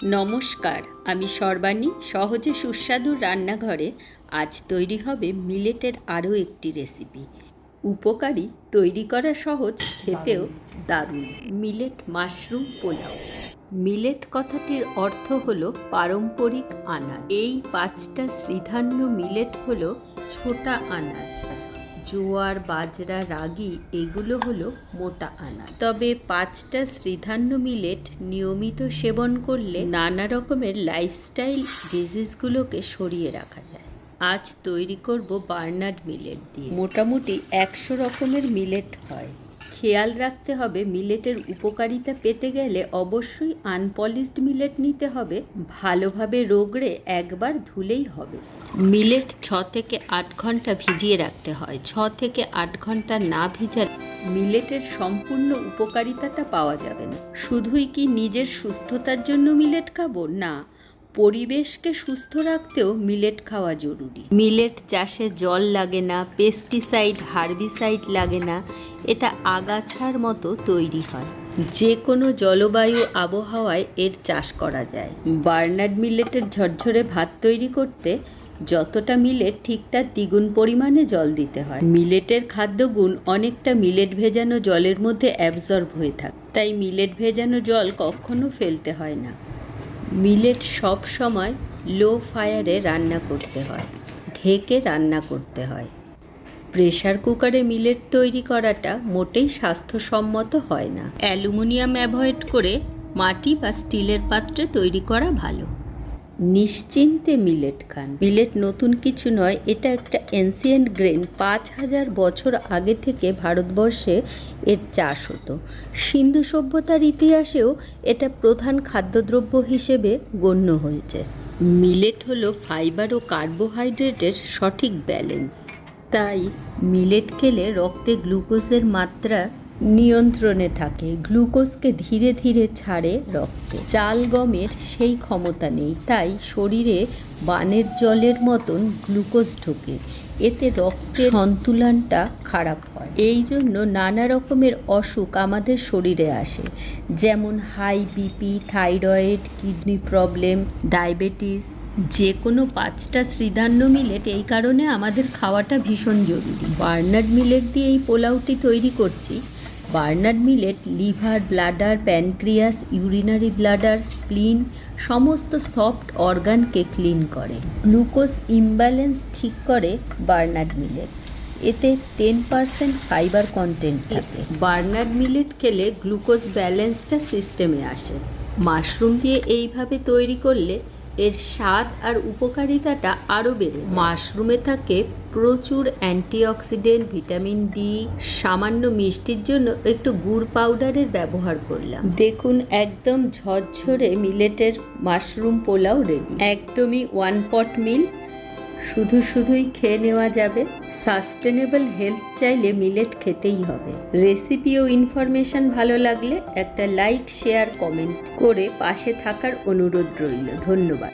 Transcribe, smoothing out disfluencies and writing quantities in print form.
নমস্কার, আমি সর্বাণী। সহজে সুস্বাদু রান্নাঘরে আজ তৈরি হবে মিলেটের আরও একটি রেসিপি। উপকারী, তৈরি করা সহজ, খেতেও দারুণ। Millet mushroom pulao. মিলেট কথাটির অর্থ হলো পারম্পরিক আনাজ। এই 5টা শ্রীধান্য মিলেট হলো ছোটা আনাজ। জোয়ার, বাজরা, রাগি এগুলো হলো মোটা আনাজ। তবে 5টা শ্রীধান্য মিলেট নিয়মিত সেবন করলে নানা রকমের লাইফস্টাইল ডিজিজগুলোকে সরিয়ে রাখা যায়। আজ তৈরি করব বার্নার্ড মিলেট দিয়ে। মোটামুটি 100 রকমের মিলেট হয়। খেয়াল রাখতে হবে, মিলেটের উপকারিতা পেতে গেলে অবশ্যই আনপলিশড মিলেট নিতে হবে। ভালোভাবে রগড়ে একবার ধুলেই হবে। মিলেট 6 থেকে 8 ঘন্টা ভিজিয়ে রাখতে হয়। 6 থেকে 8 ঘন্টা না ভিজালে মিলেটের সম্পূর্ণ উপকারিতাটা পাওয়া যাবে না। শুধুই কি নিজের সুস্থতার জন্য মিলেট খাবো? না, পরিবেশকে সুস্থ রাখতেও মিলেট খাওয়া জরুরি। মিলেট চাষে জল লাগে না, পেস্টিসাইড, হার্বিসাইড লাগে না। এটা আগাছার মতো তৈরি হয়। যে কোনো জলবায়ু আবহাওয়ায় এর চাষ করা যায়। বার্নার্ড মিলেটের ঝরঝরে ভাত তৈরি করতে যতটা মিলেট ঠিক তার দ্বিগুণ পরিমাণে জল দিতে হয়। মিলেটের খাদ্যগুণ অনেকটা মিলেট ভেজানো জলের মধ্যে অ্যাবজর্ব হয়ে থাকে, তাই মিলেট ভেজানো জল কখনো ফেলতে হয় না। মিলেট সব সময় লো ফায়ারে রান্না করতে হয়, ঢেকে রান্না করতে হয়। প্রেসার কুকারে মিলেট তৈরি করাটা মোটেই স্বাস্থ্যসম্মত হয় না। অ্যালুমিনিয়াম অ্যাভয়েড করে মাটি বা স্টিলের পাত্রে তৈরি করা ভালো। নিশ্চিন্তে মিলেট খান। মিলেট নতুন কিছু নয়, এটা একটা এনসিয়েন্ট গ্রেন। 5000 বছর আগে থেকে ভারতবর্ষে এর চাষ হতো। সিন্ধু সভ্যতার ইতিহাসেও এটা প্রধান খাদ্যদ্রব্য হিসেবে গণ্য হয়েছে। মিলেট হলো ফাইবার ও কার্বোহাইড্রেটের সঠিক ব্যালেন্স। তাই মিলেট খেলে রক্তে গ্লুকোজের মাত্রা নিয়ন্ত্রণে থাকে। গ্লুকোজকে ধীরে ধীরে ছাড়ে রক্তে। চাল গমের সেই ক্ষমতা নেই, তাই শরীরে বানের জলের মতন গ্লুকোজ ঢোকে। এতে রক্তের সন্তুলনটা খারাপ হয়। এই জন্য নানা রকমের অসুখ আমাদের শরীরে আসে, যেমন high BP, thyroid, kidney problem, diabetes. যে কোনো 5টা শ্রীধান্য মিলেট এই কারণে আমাদের খাওয়াটা ভীষণ জরুরি। বার্নার্ড মিলেট দিয়ে এই পোলাওটি তৈরি করছি। Barnyard millet liver, bladder, pancreas, urinary bladder, spleen সমস্ত সফট অর্গানকে ক্লিন করে। গ্লুকোজ ইমব্যালেন্স ঠিক করে বার্নার্ড মিলেট। এতে 10% ফাইবার কন্টেন্ট থাকে। বার্নার্ড মিলেট খেলে গ্লুকোজ ব্যালেন্সটা সিস্টেমে আসে। মাশরুম দিয়ে এইভাবে তৈরি করলে এর স্বাদ আর উপকারিতাটা আরও বেড়ে যায়। মাশরুমে থাকে প্রচুর অ্যান্টিঅক্সিডেন্ট, ভিটামিন ডি। সামান্য মিষ্টির জন্য একটু গুড় পাউডারের ব্যবহার করলাম। দেখুন, একদম ঝরঝরে মিলেটের মাশরুম পোলাও রেডি। একদমই 1 পট মিল, শুধুই খেয়ে নেওয়া যাবে। সাস্টেনেবল হেলথ চাইলে মিলেট খেতেই হবে। রেসিপি ও ইনফরমেশন ভালো লাগলে একটা লাইক, শেয়ার, কমেন্ট করে পাশে থাকার অনুরোধ রইল। ধন্যবাদ।